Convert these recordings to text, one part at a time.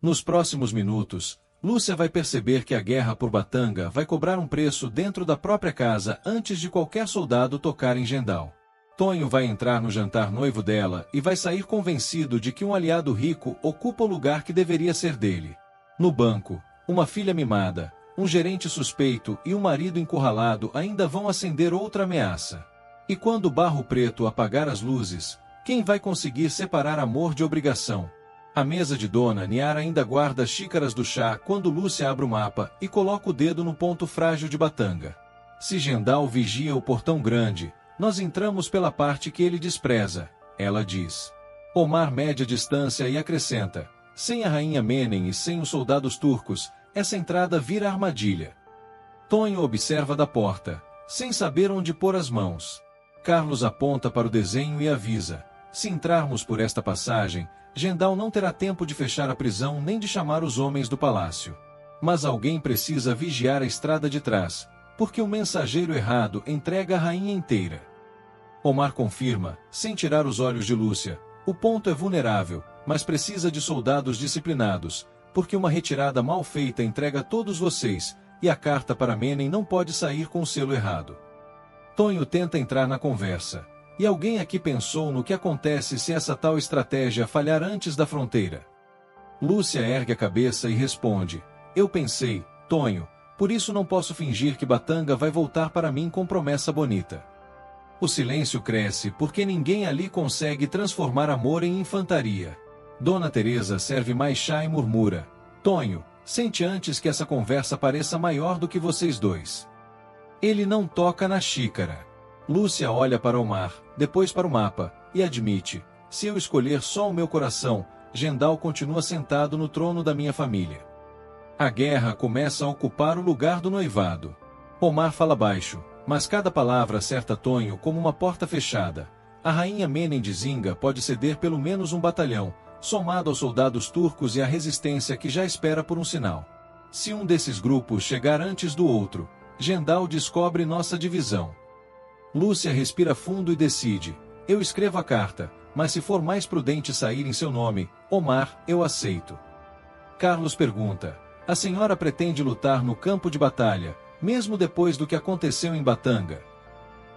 Nos próximos minutos, Lúcia vai perceber que a guerra por Batanga vai cobrar um preço dentro da própria casa antes de qualquer soldado tocar em Gendal. Tonho vai entrar no jantar noivo dela e vai sair convencido de que um aliado rico ocupa o lugar que deveria ser dele. No banco, uma filha mimada, um gerente suspeito e um marido encurralado ainda vão acender outra ameaça. E quando Barro Preto apagar as luzes, quem vai conseguir separar amor de obrigação? A mesa de Dona Niara ainda guarda as xícaras do chá quando Lúcia abre o mapa e coloca o dedo no ponto frágil de Batanga. Se Gendal vigia o portão grande, nós entramos pela parte que ele despreza, ela diz. Omar mede a distância e acrescenta, sem a rainha Menem e sem os soldados turcos, essa entrada vira armadilha. Tonho observa da porta, sem saber onde pôr as mãos. Carlos aponta para o desenho e avisa, se entrarmos por esta passagem, Gendal não terá tempo de fechar a prisão nem de chamar os homens do palácio. Mas alguém precisa vigiar a estrada de trás, porque o mensageiro errado entrega a rainha inteira. Omar confirma, sem tirar os olhos de Lúcia, o ponto é vulnerável, mas precisa de soldados disciplinados, porque uma retirada mal feita entrega todos vocês, e a carta para Menem não pode sair com o selo errado. Tonho tenta entrar na conversa. E alguém aqui pensou no que acontece se essa tal estratégia falhar antes da fronteira? Lúcia ergue a cabeça e responde, eu pensei, Tonho, por isso não posso fingir que Batanga vai voltar para mim com promessa bonita. O silêncio cresce porque ninguém ali consegue transformar amor em infantaria. Dona Teresa serve mais chá e murmura, Tonho, sente antes que essa conversa pareça maior do que vocês dois. Ele não toca na xícara. Lúcia olha para Omar, depois para o mapa, e admite, se eu escolher só o meu coração, Gendal continua sentado no trono da minha família. A guerra começa a ocupar o lugar do noivado. Omar fala baixo, mas cada palavra acerta Tonho como uma porta fechada. A rainha Menem de Zinga pode ceder pelo menos um batalhão, somado aos soldados turcos e à resistência que já espera por um sinal. Se um desses grupos chegar antes do outro, Gendal descobre nossa divisão. Lúcia respira fundo e decide, eu escrevo a carta, mas se for mais prudente sair em seu nome, Omar, eu aceito. Carlos pergunta, a senhora pretende lutar no campo de batalha, mesmo depois do que aconteceu em Batanga?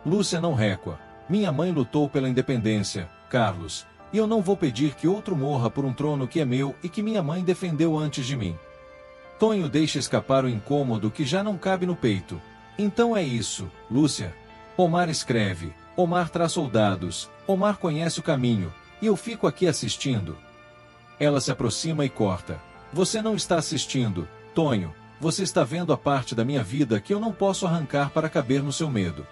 Lúcia não recua, minha mãe lutou pela independência, Carlos, e eu não vou pedir que outro morra por um trono que é meu e que minha mãe defendeu antes de mim. Tonho deixa escapar o incômodo que já não cabe no peito. Então é isso, Lúcia. Omar escreve, Omar traz soldados, Omar conhece o caminho, e eu fico aqui assistindo. Ela se aproxima e corta. Você não está assistindo, Tonho, você está vendo a parte da minha vida que eu não posso arrancar para caber no seu medo.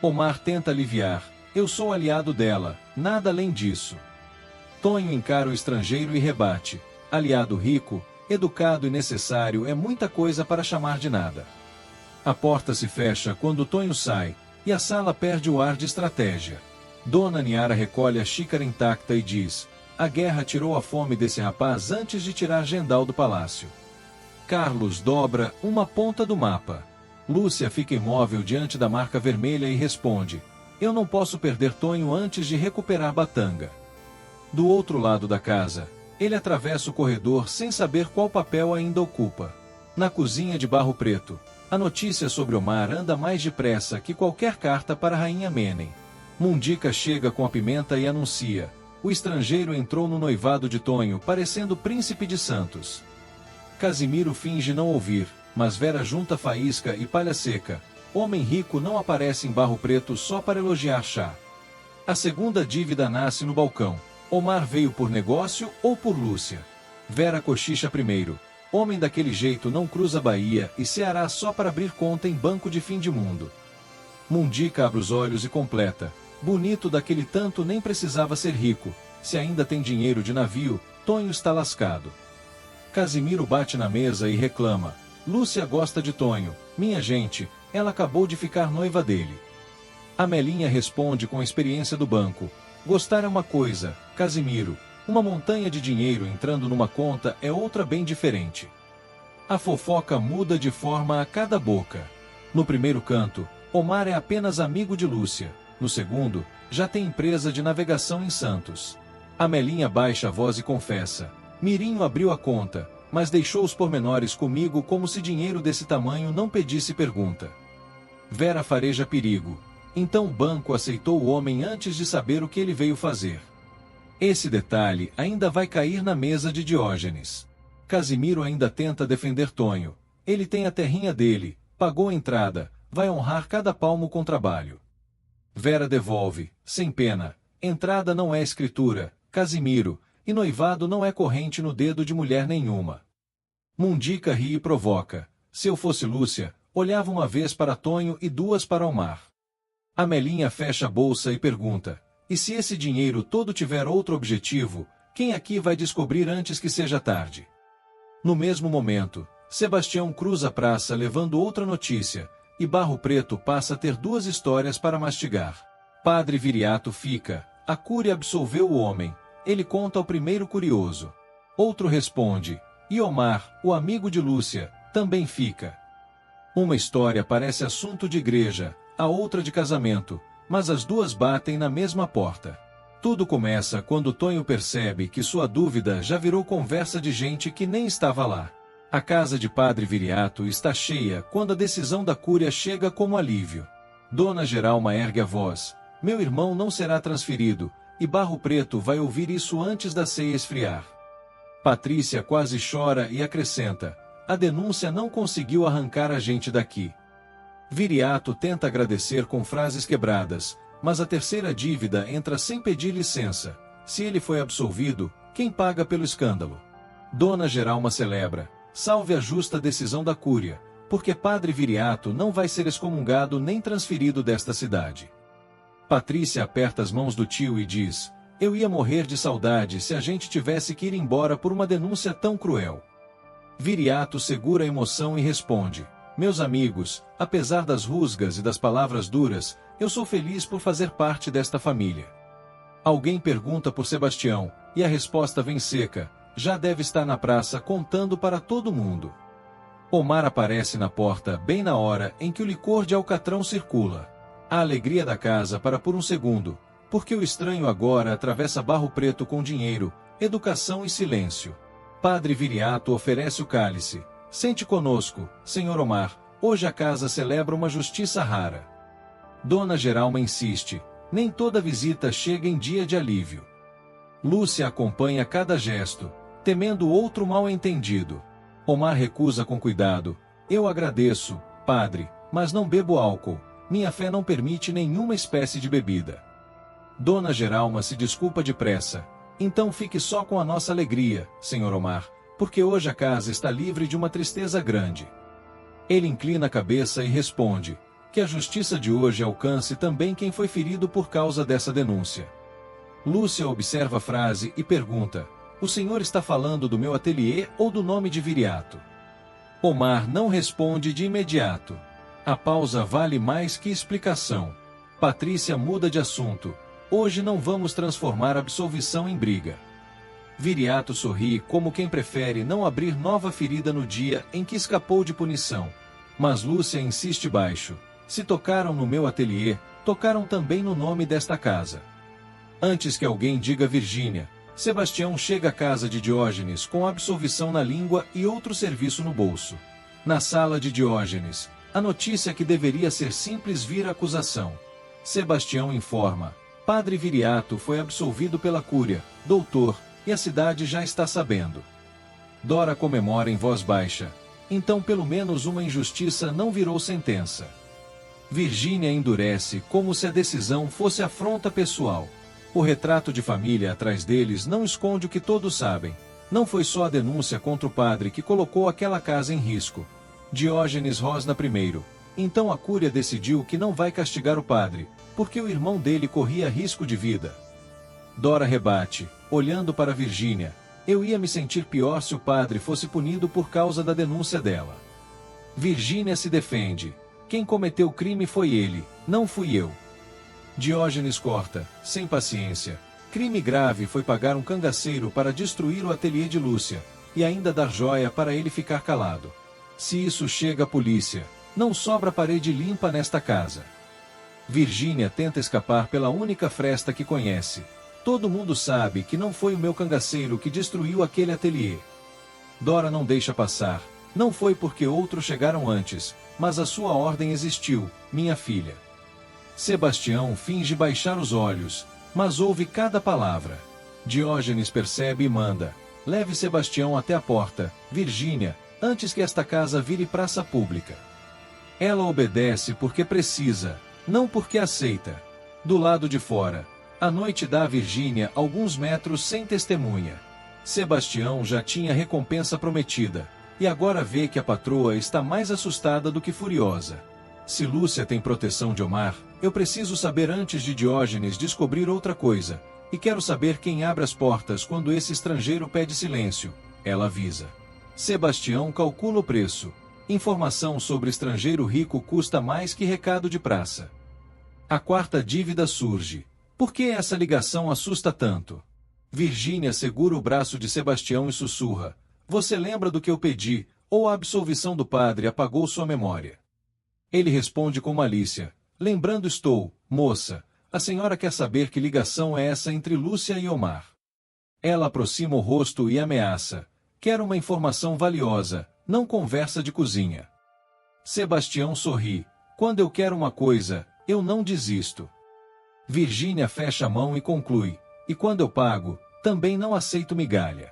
Omar tenta aliviar, eu sou aliado dela, nada além disso. Tonho encara o estrangeiro e rebate, aliado rico, educado e necessário é muita coisa para chamar de nada. A porta se fecha quando Tonho sai, e a sala perde o ar de estratégia. Dona Niara recolhe a xícara intacta e diz, a guerra tirou a fome desse rapaz antes de tirar Gendal do palácio. Carlos dobra uma ponta do mapa. Lúcia fica imóvel diante da marca vermelha e responde, eu não posso perder Tonho antes de recuperar Batanga. Do outro lado da casa, ele atravessa o corredor sem saber qual papel ainda ocupa. Na cozinha de Barro Preto, a notícia sobre Omar anda mais depressa que qualquer carta para a rainha Menem. Mundica chega com a pimenta e anuncia, o estrangeiro entrou no noivado de Tonho parecendo príncipe de Santos. Casimiro finge não ouvir, mas Vera junta faísca e palha seca. Homem rico não aparece em Barro Preto só para elogiar chá. A segunda dívida nasce no balcão. Omar veio por negócio ou por Lúcia? Vera cochicha primeiro. Homem daquele jeito não cruza Bahia e Ceará só para abrir conta em banco de fim de mundo. Mundica abre os olhos e completa. Bonito daquele tanto nem precisava ser rico. Se ainda tem dinheiro de navio, Tonho está lascado. Casimiro bate na mesa e reclama. Lúcia gosta de Tonho. Minha gente, ela acabou de ficar noiva dele. Amelinha responde com a experiência do banco. Gostar é uma coisa, Casimiro. Uma montanha de dinheiro entrando numa conta é outra bem diferente. A fofoca muda de forma a cada boca. No primeiro canto, Omar é apenas amigo de Lúcia. No segundo, já tem empresa de navegação em Santos. Amelinha baixa a voz e confessa. Mirinho abriu a conta, mas deixou os pormenores comigo como se dinheiro desse tamanho não pedisse pergunta. Vera fareja perigo. Então o banco aceitou o homem antes de saber o que ele veio fazer. Esse detalhe ainda vai cair na mesa de Diógenes. Casimiro ainda tenta defender Tonho. Ele tem a terrinha dele, pagou a entrada, vai honrar cada palmo com trabalho. Vera devolve, sem pena, entrada não é escritura, Casimiro, e noivado não é corrente no dedo de mulher nenhuma. Mundica ri e provoca. Se eu fosse Lúcia, olhava uma vez para Tonho e duas para o mar. Amelinha fecha a bolsa e pergunta, e se esse dinheiro todo tiver outro objetivo, quem aqui vai descobrir antes que seja tarde? No mesmo momento, Sebastião cruza a praça levando outra notícia, e Barro Preto passa a ter duas histórias para mastigar. Padre Viriato fica, a cúria absolveu o homem, ele conta ao primeiro curioso. Outro responde, e Omar, o amigo de Lúcia, também fica. Uma história parece assunto de igreja, a outra de casamento, mas as duas batem na mesma porta. Tudo começa quando Tonho percebe que sua dúvida já virou conversa de gente que nem estava lá. A casa de Padre Viriato está cheia quando a decisão da cúria chega como alívio. Dona Geralma ergue a voz, meu irmão não será transferido, e Barro Preto vai ouvir isso antes da ceia esfriar. Patrícia quase chora e acrescenta, a denúncia não conseguiu arrancar a gente daqui. Viriato tenta agradecer com frases quebradas, mas a terceira dívida entra sem pedir licença. Se ele foi absolvido, quem paga pelo escândalo? Dona Geralma celebra, salve a justa decisão da cúria, porque Padre Viriato não vai ser excomungado nem transferido desta cidade. Patrícia aperta as mãos do tio e diz, eu ia morrer de saudade se a gente tivesse que ir embora por uma denúncia tão cruel. Viriato segura a emoção e responde, meus amigos, apesar das rusgas e das palavras duras, eu sou feliz por fazer parte desta família. Alguém pergunta por Sebastião, e a resposta vem seca, já deve estar na praça contando para todo mundo. Omar aparece na porta bem na hora em que o licor de alcatrão circula. A alegria da casa para por um segundo, porque o estranho agora atravessa Barro Preto com dinheiro, educação e silêncio. Padre Viriato oferece o cálice. Sente conosco, senhor Omar, hoje a casa celebra uma justiça rara. Dona Geralma insiste, nem toda visita chega em dia de alívio. Lúcia acompanha cada gesto, temendo outro mal-entendido. Omar recusa com cuidado, eu agradeço, padre, mas não bebo álcool, minha fé não permite nenhuma espécie de bebida. Dona Geralma se desculpa depressa, então fique só com a nossa alegria, senhor Omar, porque hoje a casa está livre de uma tristeza grande. Ele inclina a cabeça e responde, que a justiça de hoje alcance também quem foi ferido por causa dessa denúncia. Lúcia observa a frase e pergunta, o senhor está falando do meu ateliê ou do nome de Viriato? Omar não responde de imediato. A pausa vale mais que explicação. Patrícia muda de assunto. Hoje não vamos transformar a absolvição em briga. Viriato sorri como quem prefere não abrir nova ferida no dia em que escapou de punição. Mas Lúcia insiste baixo. Se tocaram no meu ateliê, tocaram também no nome desta casa. Antes que alguém diga Virgínia, Sebastião chega à casa de Diógenes com absolvição na língua e outro serviço no bolso. Na sala de Diógenes, a notícia que deveria ser simples vira acusação. Sebastião informa, Padre Viriato foi absolvido pela cúria, doutor, e a cidade já está sabendo. Dora comemora em voz baixa, então pelo menos uma injustiça não virou sentença. Virgínia endurece como se a decisão fosse afronta pessoal. O retrato de família atrás deles não esconde o que todos sabem. Não foi só a denúncia contra o padre que colocou aquela casa em risco. Diógenes rosna primeiro. Então a cúria decidiu que não vai castigar o padre, porque o irmão dele corria risco de vida. Dora rebate, olhando para Virgínia. Eu ia me sentir pior se o padre fosse punido por causa da denúncia dela. Virgínia se defende. Quem cometeu o crime foi ele, não fui eu. Diógenes corta, sem paciência. Crime grave foi pagar um cangaceiro para destruir o ateliê de Lúcia, e ainda dar joia para ele ficar calado. Se isso chega à polícia, não sobra parede limpa nesta casa. Virgínia tenta escapar pela única fresta que conhece. Todo mundo sabe que não foi o meu cangaceiro que destruiu aquele ateliê. Dora não deixa passar. Não foi porque outros chegaram antes, mas a sua ordem existiu, minha filha. Sebastião finge baixar os olhos, mas ouve cada palavra. Diógenes percebe e manda: leve Sebastião até a porta, Virgínia, antes que esta casa vire praça pública. Ela obedece porque precisa, não porque aceita. Do lado de fora, a noite dá a Virgínia alguns metros sem testemunha. Sebastião já tinha a recompensa prometida, e agora vê que a patroa está mais assustada do que furiosa. Se Lúcia tem proteção de Omar, eu preciso saber antes de Diógenes descobrir outra coisa, e quero saber quem abre as portas quando esse estrangeiro pede silêncio, ela avisa. Sebastião calcula o preço. Informação sobre estrangeiro rico custa mais que recado de praça. A quarta dívida surge. Por que essa ligação assusta tanto? Virgínia segura o braço de Sebastião e sussurra: você lembra do que eu pedi, ou a absolvição do padre apagou sua memória? Ele responde com malícia: lembrando estou, moça. A senhora quer saber que ligação é essa entre Lúcia e Omar. Ela aproxima o rosto e ameaça: quero uma informação valiosa, não conversa de cozinha. Sebastião sorri: quando eu quero uma coisa, eu não desisto. Virgínia fecha a mão e conclui: e quando eu pago, também não aceito migalha.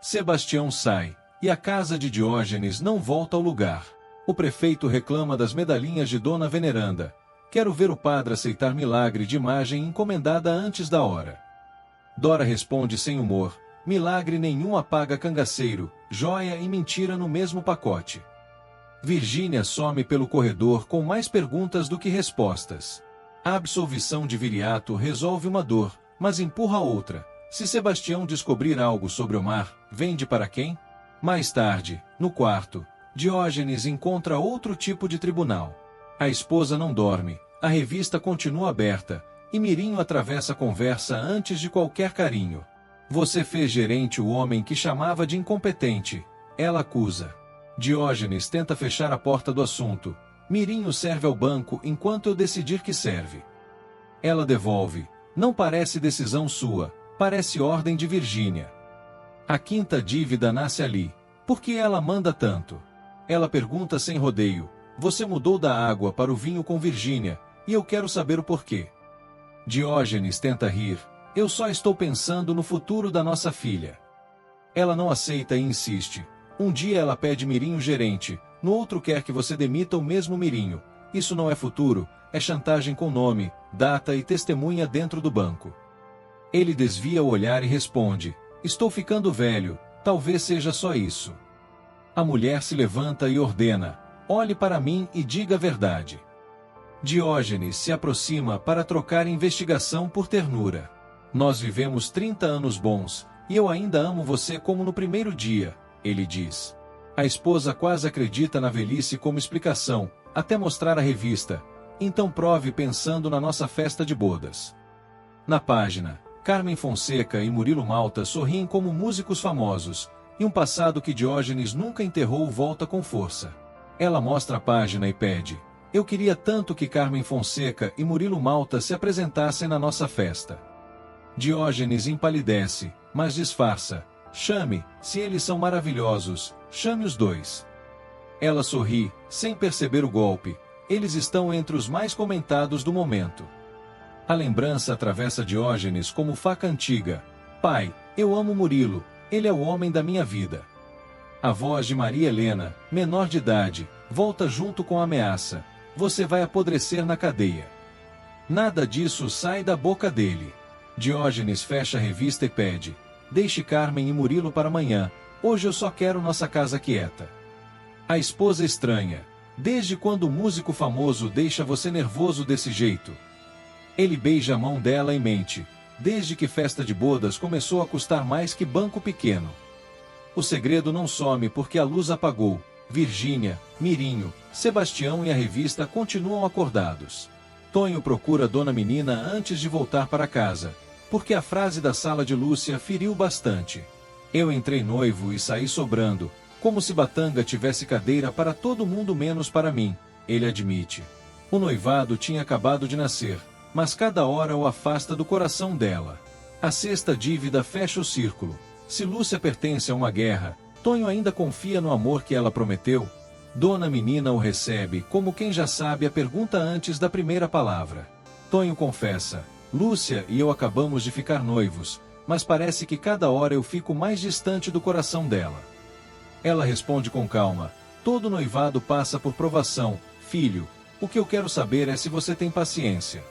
Sebastião sai, e a casa de Diógenes não volta ao lugar. O prefeito reclama das medalhinhas de Dona Veneranda. Quero ver o padre aceitar milagre de imagem encomendada antes da hora. Dora responde sem humor: milagre nenhum apaga cangaceiro, joia e mentira no mesmo pacote. Virgínia some pelo corredor com mais perguntas do que respostas. A absolvição de Viriato resolve uma dor, mas empurra outra. Se Sebastião descobrir algo sobre Omar, vende para quem? Mais tarde, no quarto, Diógenes encontra outro tipo de tribunal. A esposa não dorme, a revista continua aberta, e Mirinho atravessa a conversa antes de qualquer carinho. Você fez gerente o homem que chamava de incompetente, ela acusa. Diógenes tenta fechar a porta do assunto. Mirinho serve ao banco enquanto eu decidir que serve. Ela devolve: não parece decisão sua, parece ordem de Virgínia. A quinta dívida nasce ali. Por que ela manda tanto? Ela pergunta sem rodeio: você mudou da água para o vinho com Virgínia, e eu quero saber o porquê. Diógenes tenta rir: eu só estou pensando no futuro da nossa filha. Ela não aceita e insiste. Um dia ela pede Mirinho gerente, no outro quer que você demita o mesmo Mirinho. Isso não é futuro, é chantagem com nome, data e testemunha dentro do banco. Ele desvia o olhar e responde: estou ficando velho, talvez seja só isso. A mulher se levanta e ordena: olhe para mim e diga a verdade. Diógenes se aproxima para trocar investigação por ternura. Nós vivemos 30 anos bons, e eu ainda amo você como no primeiro dia, ele diz. A esposa quase acredita na velhice como explicação, até mostrar a revista. Então prove pensando na nossa festa de bodas. Na página, Carmen Fonseca e Murilo Malta sorriem como músicos famosos, e um passado que Diógenes nunca enterrou volta com força. Ela mostra a página e pede: eu queria tanto que Carmen Fonseca e Murilo Malta se apresentassem na nossa festa. Diógenes empalidece, mas disfarça: chame, se eles são maravilhosos, chame os dois. Ela sorri, sem perceber o golpe. Eles estão entre os mais comentados do momento. A lembrança atravessa Diógenes como faca antiga. Pai, eu amo Murilo, ele é o homem da minha vida. A voz de Maria Helena, menor de idade, volta junto com a ameaça: você vai apodrecer na cadeia. Nada disso sai da boca dele. Diógenes fecha a revista e pede: deixe Carmen e Murilo para amanhã, hoje eu só quero nossa casa quieta. A esposa estranha: desde quando o músico famoso deixa você nervoso desse jeito? Ele beija a mão dela e mente: desde que festa de bodas começou a custar mais que banco pequeno. O segredo não some porque a luz apagou. Virgínia, Mirinho, Sebastião e a revista continuam acordados. Tonho procura Dona Menina antes de voltar para casa, porque a frase da sala de Lúcia feriu bastante. Eu entrei noivo e saí sobrando, como se Batanga tivesse cadeira para todo mundo menos para mim, ele admite. O noivado tinha acabado de nascer, mas cada hora o afasta do coração dela. A sexta dívida fecha o círculo. Se Lúcia pertence a uma guerra, Tonho ainda confia no amor que ela prometeu? Dona Menina o recebe como quem já sabe a pergunta antes da primeira palavra. Tonho confessa: Lúcia e eu acabamos de ficar noivos, mas parece que cada hora eu fico mais distante do coração dela. Ela responde com calma: todo noivado passa por provação, filho, o que eu quero saber é se você tem paciência.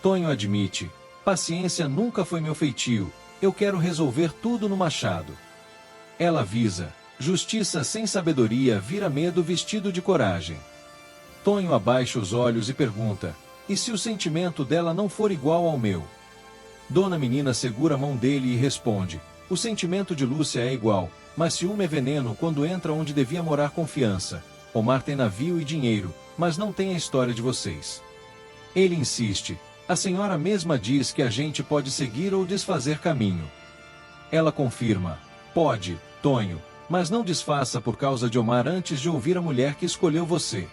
Tonho admite: paciência nunca foi meu feitio, eu quero resolver tudo no machado. Ela avisa: justiça sem sabedoria vira medo vestido de coragem. Tonho abaixa os olhos e pergunta: e se o sentimento dela não for igual ao meu? Dona Menina segura a mão dele e responde: o sentimento de Lúcia é igual, mas ciúme é veneno quando entra onde devia morar confiança. Omar tem navio e dinheiro, mas não tem a história de vocês. Ele insiste: a senhora mesma diz que a gente pode seguir ou desfazer caminho. Ela confirma: pode, Tonho, mas não desfaça por causa de Omar antes de ouvir a mulher que escolheu você.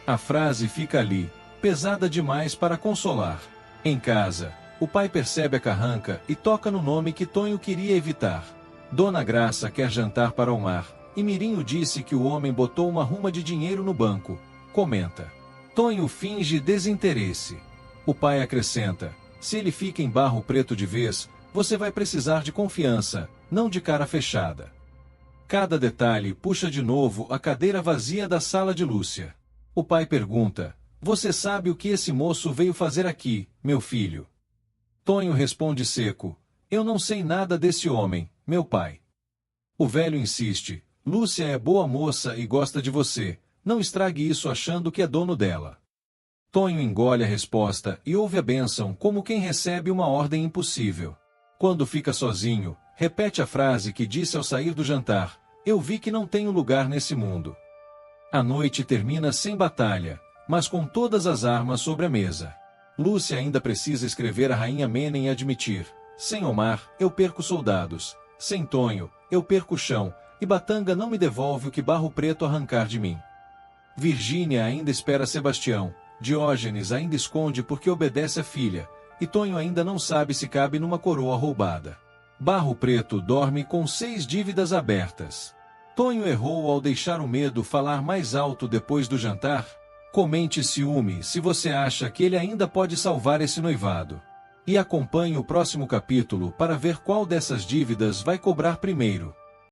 A frase fica ali, pesada demais para consolar. Em casa, o pai percebe a carranca e toca no nome que Tonho queria evitar. Dona Graça quer jantar para Omar, e Mirinho disse que o homem botou uma ruma de dinheiro no banco. Comenta. Tonho finge desinteresse. O pai acrescenta: se ele fica em Barro Preto de vez, você vai precisar de confiança, não de cara fechada. Cada detalhe puxa de novo a cadeira vazia da sala de Lúcia. O pai pergunta: você sabe o que esse moço veio fazer aqui, meu filho? Tonho responde seco: eu não sei nada desse homem, meu pai. O velho insiste: Lúcia é boa moça e gosta de você, não estrague isso achando que é dono dela. Tonho engole a resposta e ouve a bênção como quem recebe uma ordem impossível. Quando fica sozinho, repete a frase que disse ao sair do jantar: eu vi que não tenho lugar nesse mundo. A noite termina sem batalha, mas com todas as armas sobre a mesa. Lúcia ainda precisa escrever a rainha Menem e admitir: sem Omar, eu perco soldados, sem Tonho, eu perco o chão, e Batanga não me devolve o que Barro Preto arrancar de mim. Virgínia ainda espera Sebastião, Diógenes ainda esconde porque obedece a filha, e Tonho ainda não sabe se cabe numa coroa roubada. Barro Preto dorme com 6 dívidas abertas. Tonho errou ao deixar o medo falar mais alto depois do jantar? Comente ciúme se você acha que ele ainda pode salvar esse noivado. E acompanhe o próximo capítulo para ver qual dessas dívidas vai cobrar primeiro.